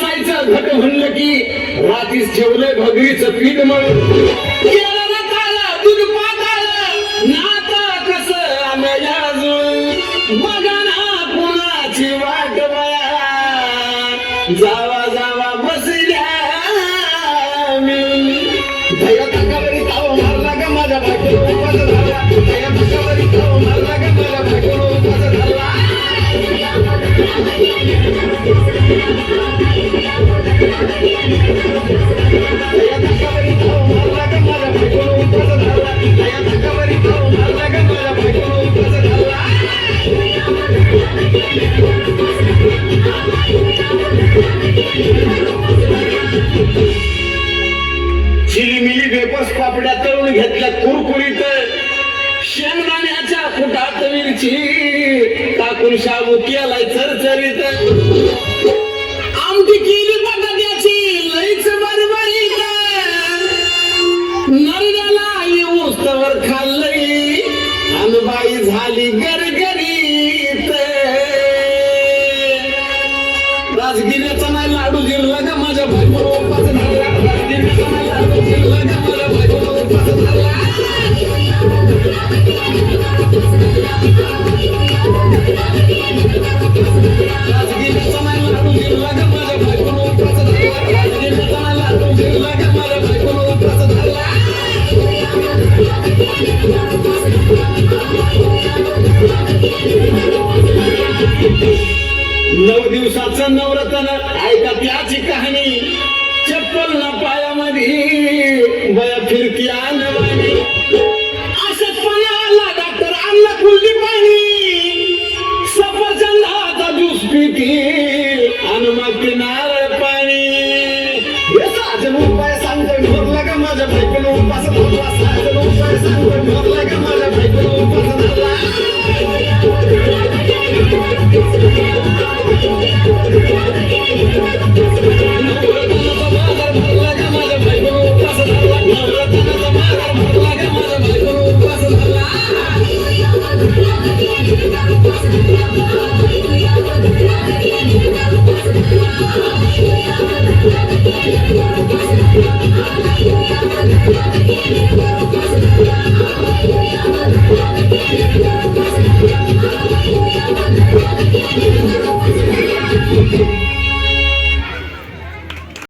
बसायचं घट म्हणलं की रात्रीच ठेवलंय भगरीचं पीठ म्हणून केलं ना काला दूध पाताळ नाता कसं आम्ही अजून बघा ना कुणाची वाट बया जावा जावा बसल्या मी दया ताकावरी ताव मारला का माझ्या बायकोला उपास झाला दया ताकावरी ताव मारला का माझ्या बायकोला उपास झाला दया ताकावरी ताव मारला का माझ्या बायकोला उपास झाला दया ताकावरी ताव मारला का माझ्या बायकोला उपास झाला चिलीमिली वेपस पापड्या तळून घेतल्या कुरकुरीत शेंगदाण्याच्या फुटात मिरची टाकून शाबू केलाय चरचरीत आमटी केली बटाट्याची लईच बरबरीत नरड्याला येऊस्तवर खाल्लंय आणि बाई झाली गरगरीत राजगिऱ्याचा नाही लाडू जिरला का माझ्या बायकोला उपास झाला राजगिऱ्याचा नाही लाडू जिरला का माझ्या बायकोला उपास झाला राजगिऱ्याचा नाही लाडू जिरला का माझ्या बायकोला उपास झाला राजगिऱ्याचा नाही लाडू जिरला का माझ्या बायकोला उपास झाला 9 दिवसाचं नवरत्न ऐका त्याची कहाणी चप्पल ना पायामध्ये बया फिरती आणवानी असंच पणाला डॉक्टर आणला कुलदी पाणी सफरचंदाचा ज्यूस पिती आणि मग ते नारळ पाणी साजन उपाय सांगतोय भरला का माझ्या बायकोला उपास झाला साजन उपाय सांगतोय भरला का माझ्या बायकोला उपास झाला Thank you.